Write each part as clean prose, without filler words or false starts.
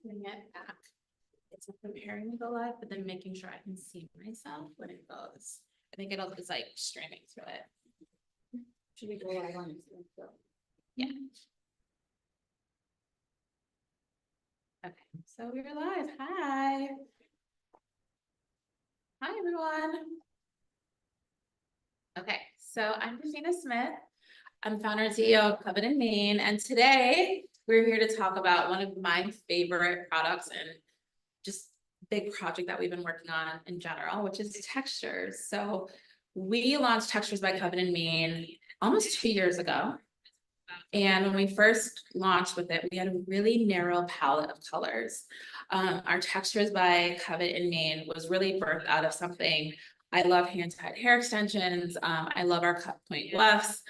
bring it back. It's not preparing to go live, but then making sure I can see myself when it goes. I think it's like streaming through it. Should we go live on Instagram? Yeah. Okay, so we're live. Hi. Hi, everyone. Okay, so I'm Dafina Smith. I'm founder and CEO of Covet in Maine, and today we're here to talk about one of my favorite products and just big project that we've been working on in general, which is textures. So we launched Textures by Covet in Maine almost 2 years ago. And when we first launched with it, we had a really narrow palette of colors. Our Textures by Covet in Maine was really birthed out of something. I love hand-tied hair extensions. I love our cut point wefts.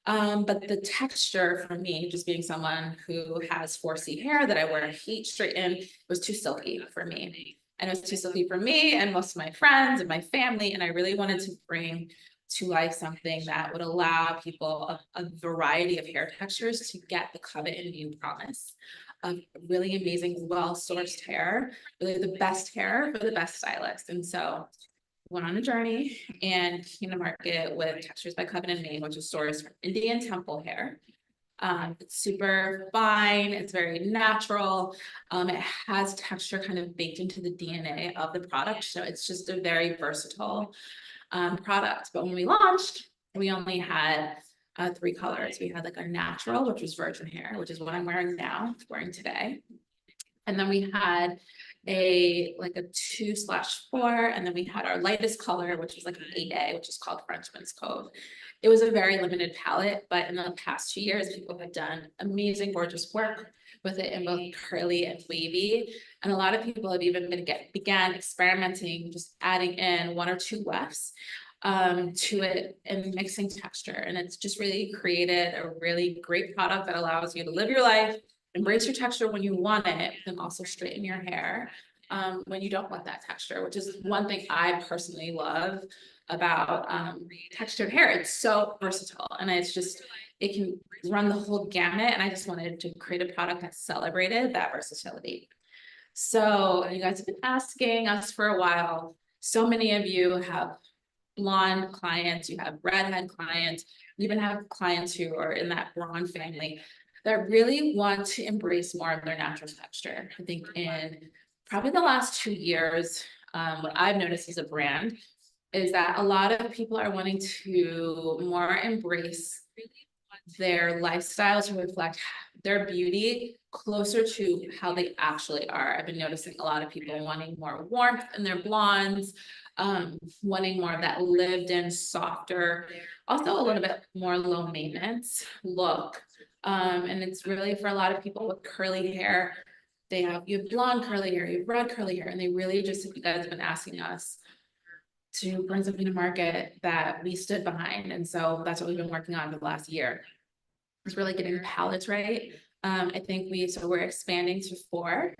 But the texture for me, just being someone who has 4C hair that I wear heat straighten, was too silky for me. And it was too silky for me and most of my friends and my family. And I really wanted to bring to life something that would allow people a variety of hair textures to get the Covet in Maine promise of really amazing, well-sourced hair, really the best hair for the best stylist. And so went on a journey and came to market with Textures by Covet in Maine, which is sourced from Indian temple hair. It's super fine, it's very natural. It has texture kind of baked into the DNA of the product. So it's just a very versatile product. But when we launched, we only had 3 colors. We had like a natural, which was virgin hair, which is what I'm wearing now, wearing today. And then we had a 2/4, and then we had our lightest color, which was like an 8A, which is called Frenchman's Cove. It was a very limited palette, but in the past 2 years, people have done amazing, gorgeous work with it in both curly and wavy. And a lot of people have even began experimenting, just adding in 1 or 2 wefts to it and mixing texture. And it's just really created a really great product that allows you to live your life, embrace your texture when you want it, and also straighten your hair when you don't want that texture, which is one thing I personally love about textured hair. It's so versatile, and it can run the whole gamut. And I just wanted to create a product that celebrated that versatility. So you guys have been asking us for a while. So many of you have blonde clients, you have redhead clients, you even have clients who are in that blonde family that really want to embrace more of their natural texture. I think in probably the last 2 years, what I've noticed as a brand is that a lot of people are wanting to more embrace their lifestyle to reflect their beauty closer to how they actually are. I've been noticing a lot of people wanting more warmth in their blondes, wanting more of that lived in, softer, also a little bit more low maintenance look. And it's really for a lot of people with curly hair. You have blonde curly hair, you have red curly hair, and they really just, you guys have been asking us to bring something to market that we stood behind. And so that's what we've been working on for the last year. It's really getting the palettes right. I think we're expanding to 4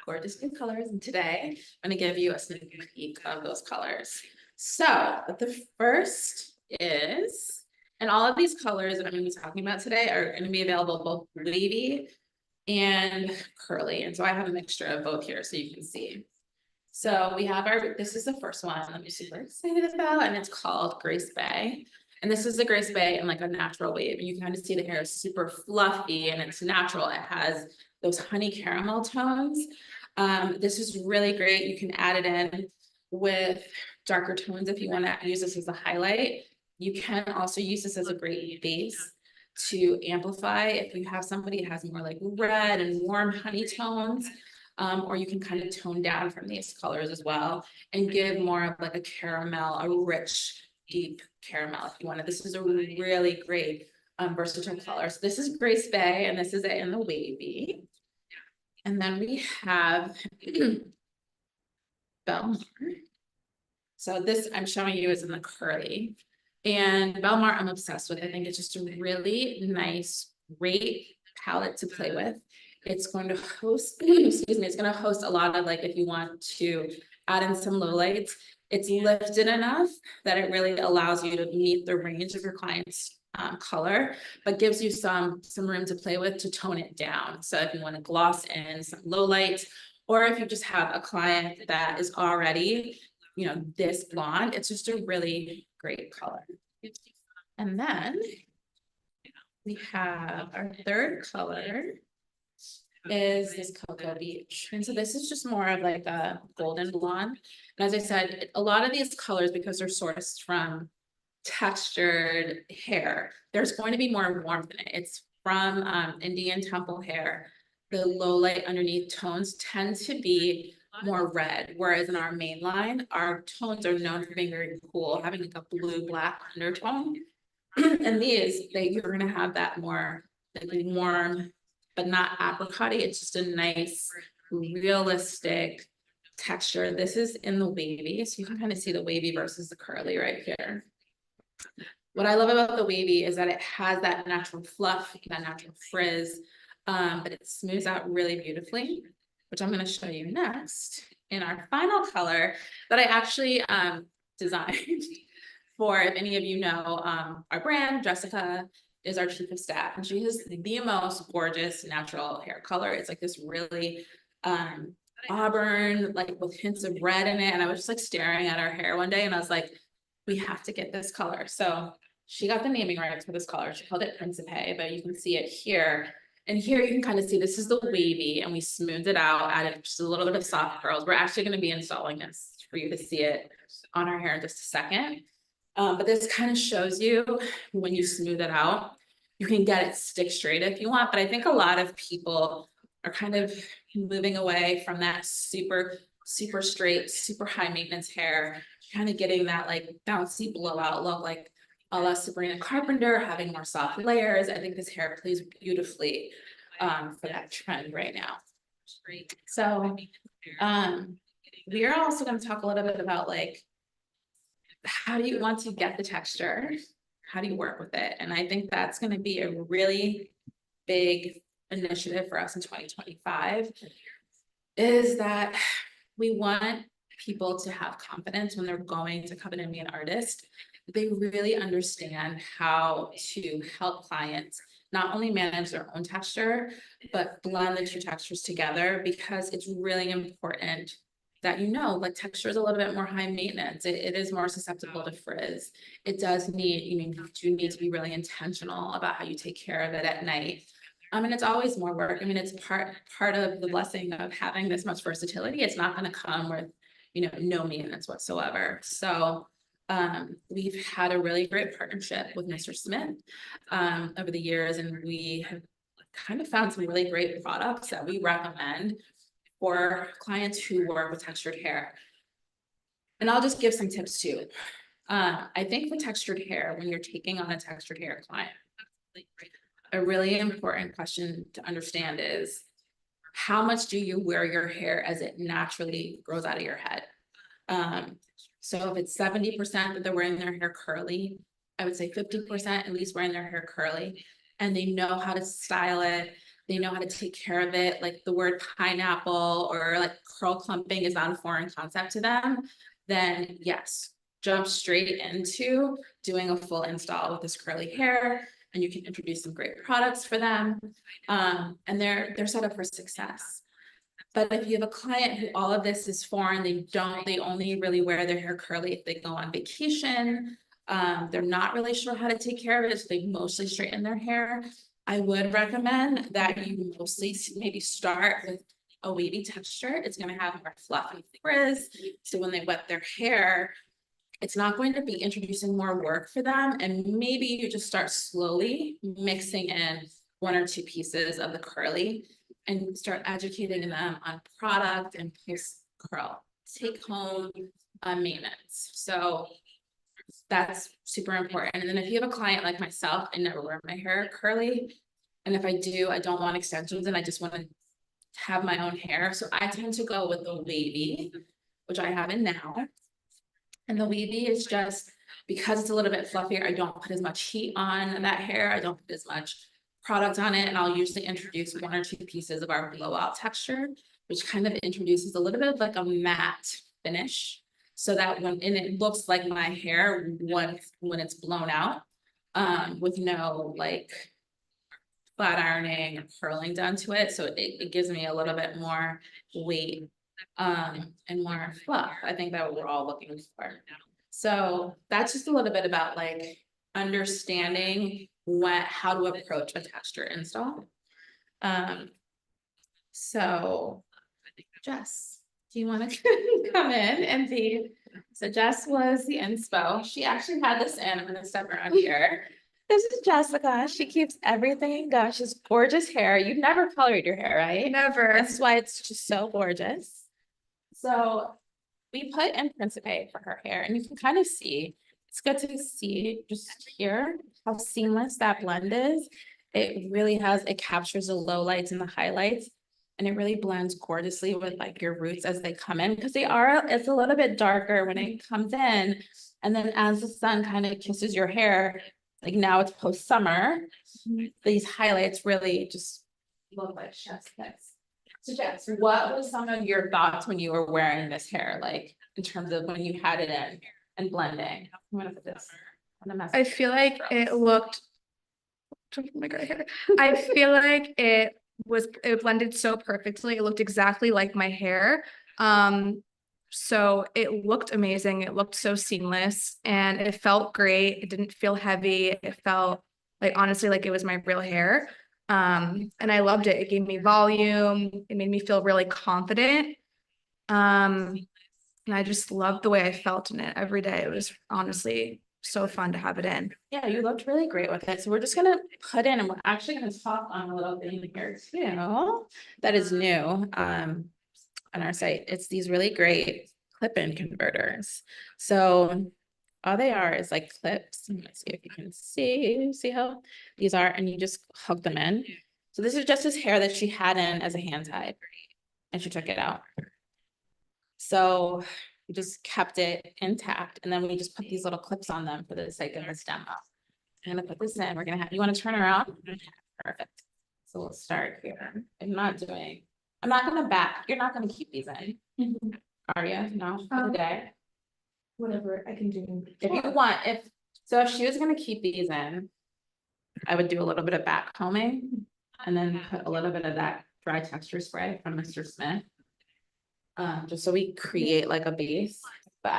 gorgeous new colors. And today I'm gonna give you a sneak peek of those colors. So the first is, and all of these colors that I'm gonna be talking about today are gonna be available both wavy and curly. And so I have a mixture of both here so you can see. So we have this is the first one I'm super excited about, and it's called Grace Bay. And this is the Grace Bay in like a natural wave. And you can kind of see the hair is super fluffy and it's natural. It has those honey caramel tones. This is really great. You can add it in with darker tones if you want to use this as a highlight. You can also use this as a great base to amplify if you have somebody that has more like red and warm honey tones. Or you can kind of tone down from these colors as well and give more of like a caramel, a rich, deep caramel if you wanted. This is a really great versatile color. So this is Grace Bay, and this is it in the wavy. And then we have Belmar. So this I'm showing you is in the curly. And Belmar I'm obsessed with. I think it's just a really nice, great palette to play with. It's going to host, excuse me, it's going to host a lot of, like, if you want to add in some lowlights, it's lifted enough that it really allows you to meet the range of your clients' color, but gives you some room to play with to tone it down. So if you want to gloss in some low light, or if you just have a client that is already, you know, this blonde, it's just a really great color. And then we have our third color is this Cocoa Beach. And so this is just more of like a golden blonde. And as I said, a lot of these colors, because they're sourced from textured hair, there's going to be more warmth in it. It's from Indian temple hair. The low light underneath tones tend to be more red, whereas in our main line, our tones are known for being very cool, having like a blue-black undertone. And you're gonna have that more like warm, but not apricot-y. It's just a nice, realistic texture. This is in the wavy, so you can kind of see the wavy versus the curly right here. What I love about the wavy is that it has that natural fluff, that natural frizz, but it smooths out really beautifully, which I'm going to show you next in our final color that I actually designed for, if any of you know our brand. Jessica is our chief of staff, and she has the most gorgeous natural hair color. It's like this really auburn, like with hints of red in it. And I was just like staring at her hair one day and I was like, we have to get this color. So she got the naming rights for this color. She called it Principe, but you can see it here. And here you can kind of see this is the wavy, and we smoothed it out, added just a little bit of soft curls. We're actually going to be installing this for you to see it on our hair in just a second. But this kind of shows you when you smooth it out, you can get it stick straight if you want. But I think a lot of people are kind of moving away from that super straight, super high maintenance hair, kind of getting that like bouncy blowout look, like a la Sabrina Carpenter, having more soft layers. I think this hair plays beautifully for that trend right now. So we are also going to talk a little bit about like, how do you want to get the texture? How do you work with it? And I think that's going to be a really big initiative for us in 2025, is that we want people to have confidence when they're going to come in and be an artist. They really understand how to help clients not only manage their own texture, but blend the two textures together, because it's really important that, you know, like texture is a little bit more high maintenance. It is more susceptible to frizz. It does need, you do need to be really intentional about how you take care of it at night. I mean, it's always more work. I mean, it's part of the blessing of having this much versatility. It's not going to come with, you know, no maintenance whatsoever. So we've had a really great partnership with Mr. Smith over the years, and we have kind of found some really great products that we recommend for clients who work with textured hair. And I'll just give some tips too. I think for textured hair, when you're taking on a textured hair client, a really important question to understand is, how much do you wear your hair as it naturally grows out of your head? So if it's 70% that they're wearing their hair curly, I would say 50% at least wearing their hair curly, and they know how to style it. They know how to take care of it. Like the word pineapple or like curl clumping is not a foreign concept to them. Then yes, jump straight into doing a full install with this curly hair, and you can introduce some great products for them. And they're set up for success. But if you have a client who all of this is foreign, they only really wear their hair curly if they go on vacation. They're not really sure how to take care of it, so they mostly straighten their hair. I would recommend that you mostly maybe start with a wavy texture. It's going to have more fluff and frizz. So when they wet their hair, it's not going to be introducing more work for them. And maybe you just start slowly mixing in 1 or 2 pieces of the curly and start educating them on product and post curl, take home maintenance. So that's super important. And then if you have a client like myself, I never wear my hair curly. And if I do, I don't want extensions and I just want to have my own hair. So I tend to go with the wavy, which I have in now. And the wavy is just because it's a little bit fluffier. I don't put as much heat on that hair. I don't put as much product on it. And I'll usually introduce 1 or 2 pieces of our blowout texture, which kind of introduces a little bit of like a matte finish. So that when, and it looks like my hair when it's blown out. with no like flat ironing or curling done to it. So it gives me a little bit more weight, and more fluff. I think that what we're all looking for. So that's just a little bit about like understanding how to approach a texture install. So Jess, do you want to come in and be? So Jess was the inspo. She actually had this in. I'm gonna step around here. This is Jessica. She keeps everything going. She has gorgeous hair. You've never colored your hair, right? Never. That's why it's just so gorgeous. So we put in Principe for her hair, and you can kind of see, it's good to see just here how seamless that blend is. It really it captures the lowlights and the highlights, and it really blends gorgeously with like your roots as they come in, because it's a little bit darker when it comes in. And then as the sun kind of kisses your hair, like now it's post-summer, these highlights really just look like chef's kiss. So Jess, what was some of your thoughts when you were wearing this hair, like in terms of when you had it in and blending? I'm gonna put this on the message. I feel like it looked. Oh my God, hair. I feel like it blended so perfectly. It looked exactly like my hair. So it looked amazing. It looked so seamless and it felt great. It didn't feel heavy. It felt like honestly like it was my real hair. And I loved it. It gave me volume. It made me feel really confident. And I just loved the way I felt in it every day. It was honestly so fun to have it in. Yeah, you looked really great with it. So we're just gonna put in, and we're actually gonna talk on a little thing here too. That is new on our site. It's these really great clip-in converters. So all they are is like clips. Let's see if you can see how these are, and you just hook them in. So this is just his hair that she had in as a hand tie, and she took it out. So we just kept it intact, and then we just put these little clips on them for the sake of this demo. I'm gonna put this in. We're gonna have, you want to turn around? Perfect. So we'll start here. I'm not gonna back. You're not gonna keep these in, are you? No, for the day. Whatever I can do. If you want, if she was gonna keep these in, I would do a little bit of back combing and then put a little bit of that dry texture spray from Mr. Smith. Just so we create like a base, but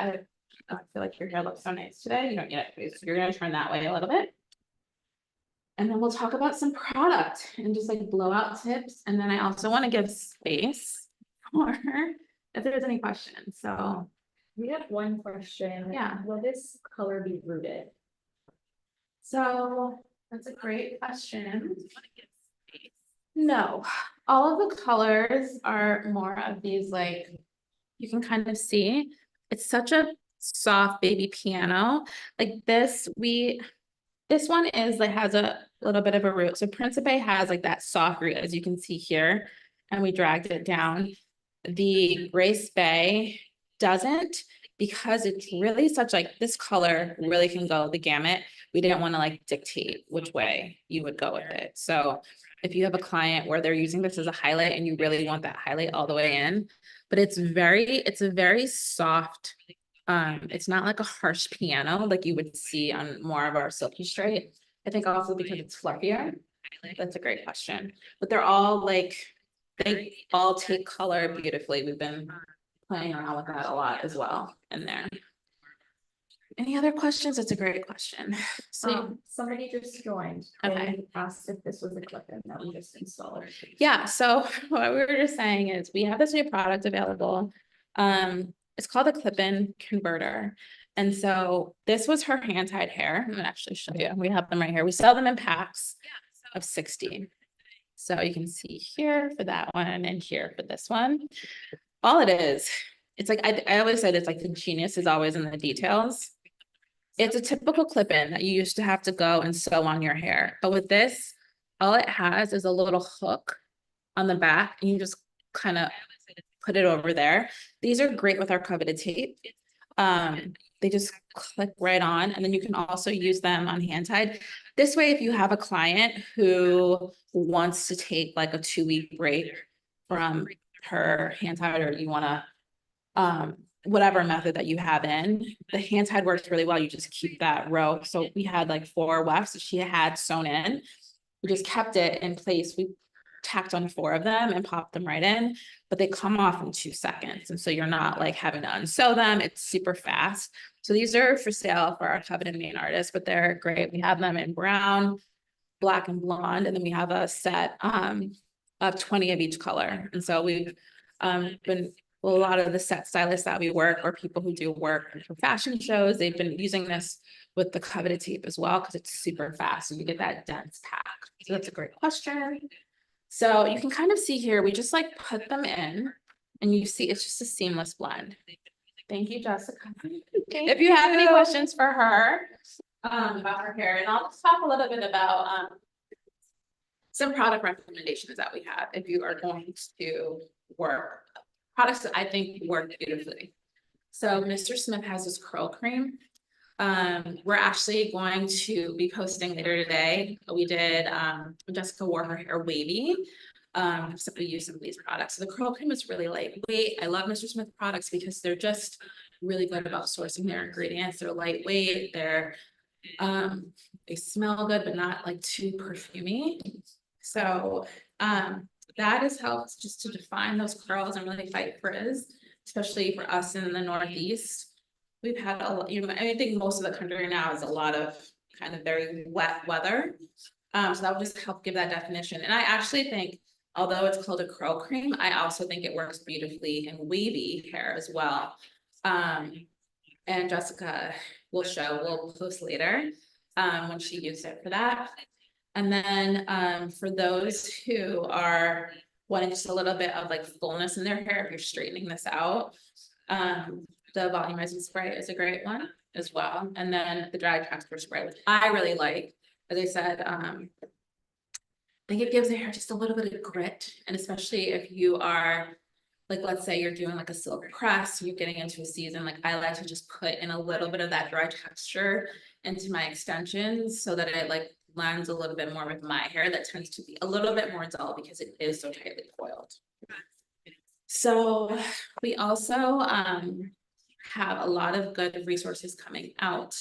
I feel like your hair looks so nice today. You don't need it, so you're gonna turn that way a little bit. And then we'll talk about some product and just like blowout tips. And then I also want to give space for if there's any questions. So We have one question. Yeah. Will this color be rooted? So that's a great question. No, all of the colors are more of these, like, you can kind of see, it's such a soft baby piano. Like this one is like, has a little bit of a root. So Principe has like that soft root, as you can see here, and we dragged it down. The Grace Bay doesn't, because it's really such like, this color really can go the gamut. We didn't want to like dictate which way you would go with it. So if you have a client where they're using this as a highlight and you really want that highlight all the way in, but it's a very soft, it's not like a harsh piano like you would see on more of our silky straight. I think also because it's fluffier. That's a great question. But they're all like, they all take color beautifully. We've been playing around with that a lot as well in there. Any other questions? That's a great question. So Somebody just joined. Okay. They asked if this was a clip-in that we just installed. yeah, so what we were just saying is we have this new product available. It's called a clip-in converter. And so this was her hand-tied hair. I'm gonna actually show you. We have them right here. We sell them in packs of 60. So you can see here for that one and here for this one. All it is, it's like, I always said, it's like the genius is always in the details. It's a typical clip-in that you used to have to go and sew on your hair. But with this, all it has is a little hook on the back, and you just kind of put it over there. These are great with our coveted tape. They just click right on, and then you can also use them on hand tied. This way, if you have a client who wants to take like a 2-week break from her hand tied, or you want to whatever method that you have in. The hand tied works really well. You just keep that row. So we had like 4 wefts that she had sewn in. We just kept it in place. We tacked on 4 of them and popped them right in, but they come off in 2 seconds. And so you're not like having to unsew them. It's super fast. So these are for sale for our Covenant Maine artists, but they're great. We have them in brown, black, and blonde. And then we have a set of 20 of each color. And so we've been, well, a lot of the set stylists that we work, or people who do work for fashion shows, they've been using this with the coveted tape as well, because it's super fast and you get that dense pack. So that's a great question. So you can kind of see here, we just like put them in and you see it's just a seamless blend. Thank you, Jessica. If you have any questions for her about her hair, and I'll just talk a little bit about some product recommendations that we have if you are going to work products that I think work beautifully. So Mr. Smith has this curl cream. We're actually going to be posting later today. We did, Jessica wore her hair wavy. So we use some of these products. So the curl cream is really lightweight. I love Mr. Smith products because they're just really good about sourcing their ingredients. They're lightweight. They smell good, but not like too perfumey. So, that has helped just to define those curls and really fight frizz, especially for us in the Northeast. We've had a lot, I think most of the country now is a lot of kind of very wet weather. So that would just help give that definition. And I actually think, although it's called a curl cream, I also think it works beautifully in wavy hair as well. And Jessica we'll post later, when she used it for that. And then for those who are wanting just a little bit of like fullness in their hair, if you're straightening this out, the volumizing spray is a great one as well. And then the dry transfer spray, which I really like. As I said, I think it gives the hair just a little bit of grit. And especially if you are, like, let's say you're doing like a silk press, you're getting into a season, like I like to just put in a little bit of that dry texture into my extensions so that it like blends a little bit more with my hair that tends to be a little bit more dull because it is so tightly coiled. So we also have a lot of good resources coming out.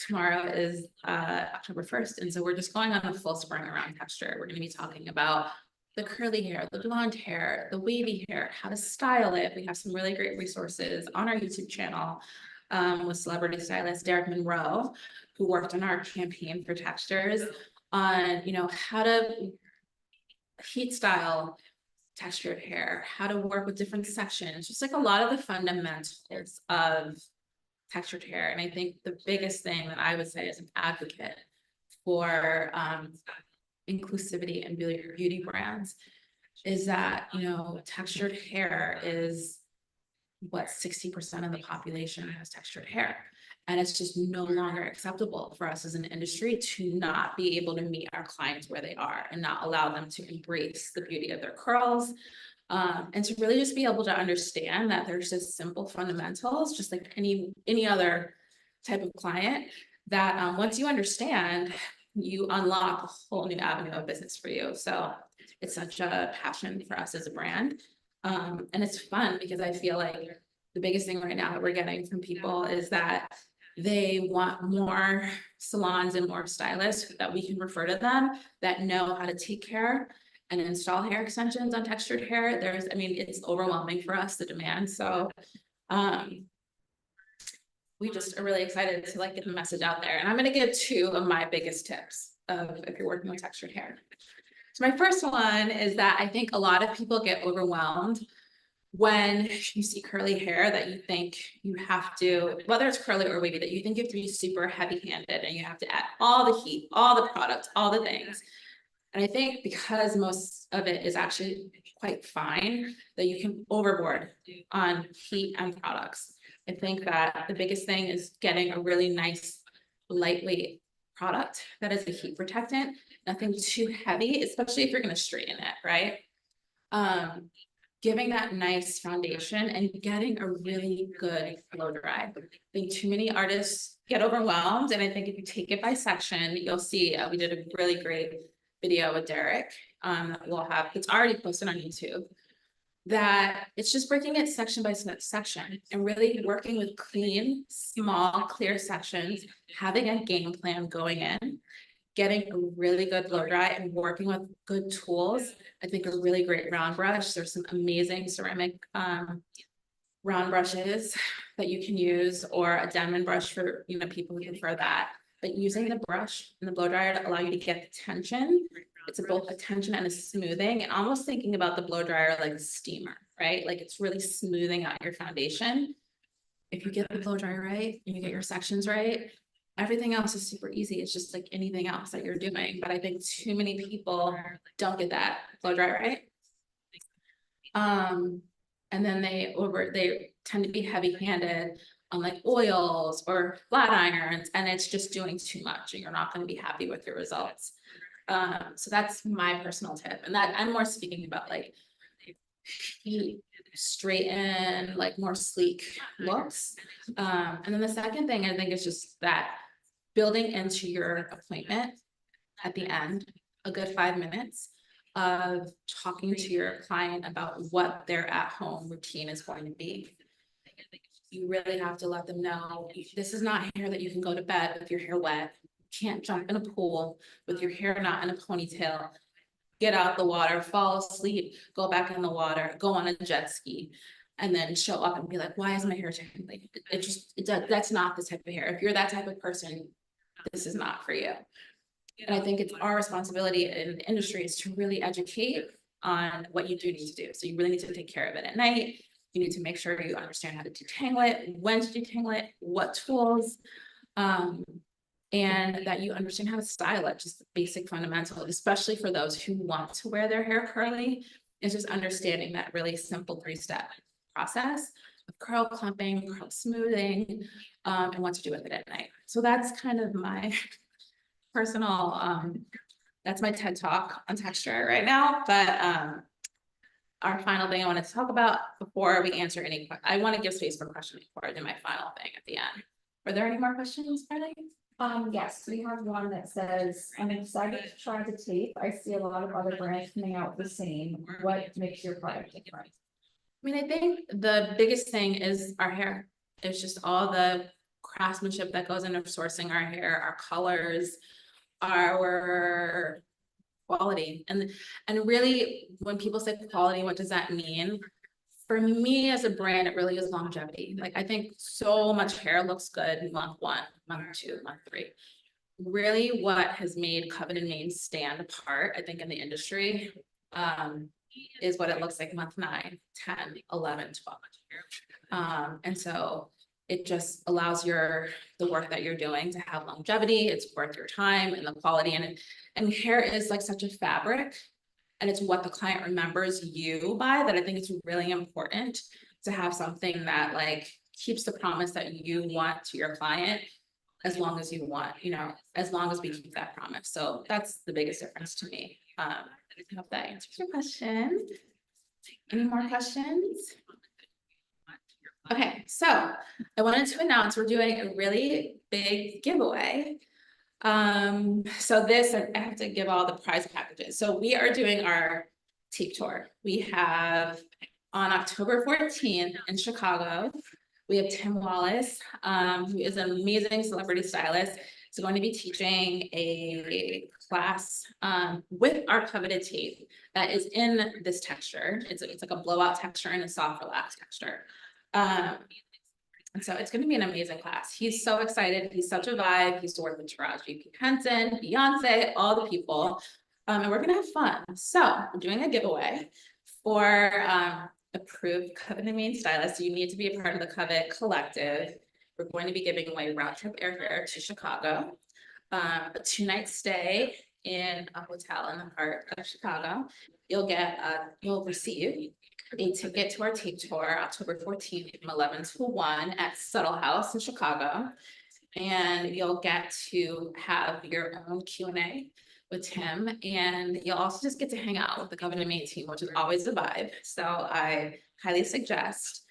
Tomorrow is October 1st, and so we're just going on a full spring around texture. We're going to be talking about the curly hair, the blonde hair, the wavy hair, how to style it. We have some really great resources on our YouTube channel with celebrity stylist Derek Monroe, who worked on our campaign for textures on, how to heat style textured hair, how to work with different sections, just like a lot of the fundamentals of textured hair. And I think the biggest thing that I would say as an advocate for inclusivity and beauty brands is that, textured hair is what 60% of the population has textured hair. And it's just no longer acceptable for us as an industry to not be able to meet our clients where they are and not allow them to embrace the beauty of their curls. And to really just be able to understand that there's just simple fundamentals, just like any other type of client, that once you understand, you unlock a whole new avenue of business for you. So it's such a passion for us as a brand. And it's fun because I feel like the biggest thing right now that we're getting from people is that they want more salons and more stylists that we can refer to them that know how to take care and install hair extensions on textured hair. It's overwhelming for us, the demand. So we just are really excited to like get the message out there. And I'm going to give 2 of my biggest tips of if you're working with textured hair. So my first one is that I think a lot of people get overwhelmed when you see curly hair, that you think you have to, whether it's curly or wavy, that you think you have to be super heavy-handed and you have to add all the heat, all the products, all the things. And I think because most of it is actually quite fine, that you can overboard on heat and products. I think that the biggest thing is getting a really nice, lightweight product that is a heat protectant, nothing too heavy, especially if you're going to straighten it, right? Giving that nice foundation and getting a really good blow dry. I think too many artists get overwhelmed, and I think if you take it by section, you'll see we did a really great video with Derek that we'll have. It's already posted on YouTube. that it's just breaking it section by section and really working with clean, small, clear sections, having a game plan going in, getting a really good blow dry and working with good tools. I think a really great round brush. There's some amazing ceramic round brushes that you can use, or a diamond brush for, you know, people who prefer that. But using the brush and the blow dryer to allow you to get the tension, it's both a tension and a smoothing, and almost thinking about the blow dryer like a steamer, right? Like it's really smoothing out your foundation. If you get the blow dryer right, and you get your sections right, everything else is super easy. It's just like anything else that you're doing. But I think too many people don't get that blow dryer right. And then they tend to be heavy-handed on like oils or flat irons, and it's just doing too much, and you're not going to be happy with your results. So that's my personal tip, and that I'm more speaking about like straighten, like more sleek looks. And then the second thing I think is just that building into your appointment at the end, a good 5 minutes of talking to your client about what their at-home routine is going to be. You really have to let them know, this is not hair that you can go to bed with your hair wet. You can't jump in a pool with your hair not in a ponytail, get out the water, fall asleep, go back in the water, go on a jet ski, and then show up and be like, why is my hair tangling? That's not the type of hair. If you're that type of person, this is not for you. And I think it's our responsibility in the industry is to really educate on what you do need to do. So you really need to take care of it at night. You need to make sure you understand how to detangle it, when to detangle it, what tools, and that you understand how to style it, just the basic fundamentals, especially for those who want to wear their hair curly. It's just understanding that really simple 3-step process of curl clumping, curl smoothing, and what to do with it at night. So that's kind of my personal, that's my TED talk on texture right now. But our final thing I wanted to talk about before we answer any, I want to give space for questions before I do my final thing at the end. Are there any more questions, Carly? Yes, we have one that says, I'm excited to try the tape. I see a lot of other brands coming out with the same. What makes your product different? I mean, I think the biggest thing is our hair. It's just all the craftsmanship that goes into sourcing our hair, our colors, our quality. And really, when people say quality, what does that mean? For me as a brand, it really is longevity. Like I think so much hair looks good in month 1, month 2, month 3. Really what has made Coven and Main stand apart, I think, in the industry, is what it looks like month 9, 10, 11, 12. And so it just allows the work that you're doing to have longevity. It's worth your time and the quality in it. And hair is like such a fabric, and it's what the client remembers you by, that I think it's really important to have something that like keeps the promise that you want to your client as long as you want, you know, as long as we keep that promise. So that's the biggest difference to me. I hope that answers your question. Any more questions? Okay, so I wanted to announce we're doing a really big giveaway. So this, I have to give all the prize packages. So we are doing our tape tour. We have on October 14th in Chicago, we have Tim Wallace, who is an amazing celebrity stylist. He's going to be teaching a class with our coveted tape that is in this texture. It's like a blowout texture and a soft relaxed texture. And so it's going to be an amazing class. He's so excited. He's such a vibe. He's worked with Taraji P. Henson, Beyonce, all the people. And we're going to have fun. So we're doing a giveaway for approved Coven and Main stylists. You need to be a part of the Covet Collective. We're going to be giving away round trip airfare to Chicago, a 2-night stay in a hotel in the heart of Chicago. You'll receive a ticket to our tape tour October 14th from 11 to 1 at Subtle House in Chicago. And you'll get to have your own Q&A with Tim, and you'll also just get to hang out with the Coven and Main team, which is always a vibe. So I highly suggest.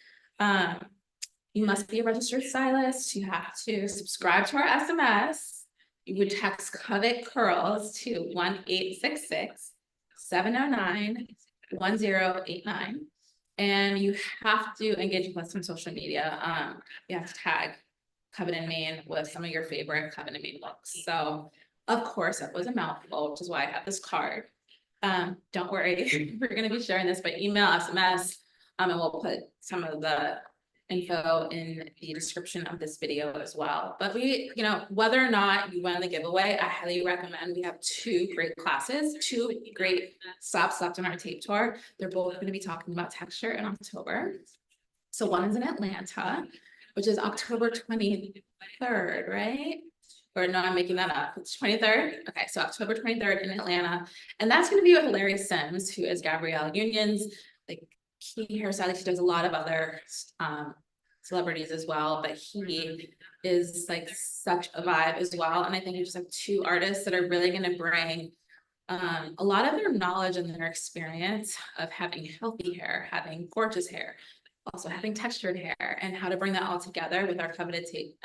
You must be a registered stylist. You have to subscribe to our SMS. You would text Covet Curls to 1-866-709-1089. And you have to engage with us on social media. You have to tag Covenant Maine with some of your favorite Covenant Maine looks. So of course, that was a mouthful, which is why I have this card. Don't worry, we're gonna be sharing this by email, SMS, and we'll put some of the info in the description of this video as well. But we, whether or not you win the giveaway, I highly recommend. We have two great classes, two great stops left on our tape tour. They're both going to be talking about texture in October. So one is in Atlanta, which is October 23rd, right? Or no, I'm making that up. It's 23rd. Okay, so October 23rd in Atlanta. And that's going to be with Larry Sims, who is Gabrielle Union's key hairstylist. He does a lot of other celebrities as well, but he is like such a vibe as well. And I think you just have two artists that are really going to bring a lot of their knowledge and their experience of having healthy hair, having gorgeous hair, also having textured hair, and how to bring that all together with our coveted tape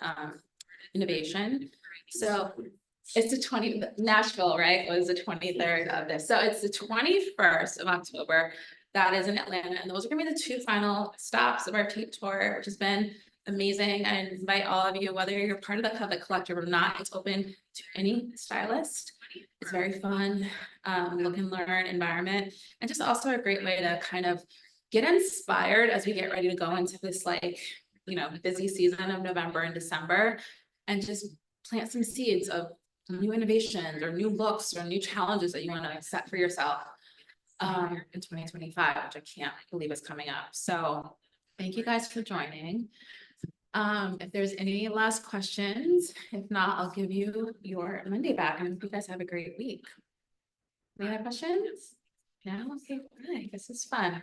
innovation. So it's the Nashville, right? It was the 23rd of this. So it's the 21st of October. That is in Atlanta. And those are gonna be the two final stops of our tape tour, which has been amazing. I invite all of you, whether you're part of the Covet Collective or not, it's open to any stylist. It's very fun, look and learn environment, and just also a great way to kind of get inspired as we get ready to go into this busy season of November and December, and just plant some seeds of new innovations or new looks or new challenges that you want to set for yourself in 2025, which I can't believe is coming up. So thank you guys for joining. If there's any last questions, if not, I'll give you your Monday back, and I hope you guys have a great week. Any other questions? No? Okay, good. This is fun.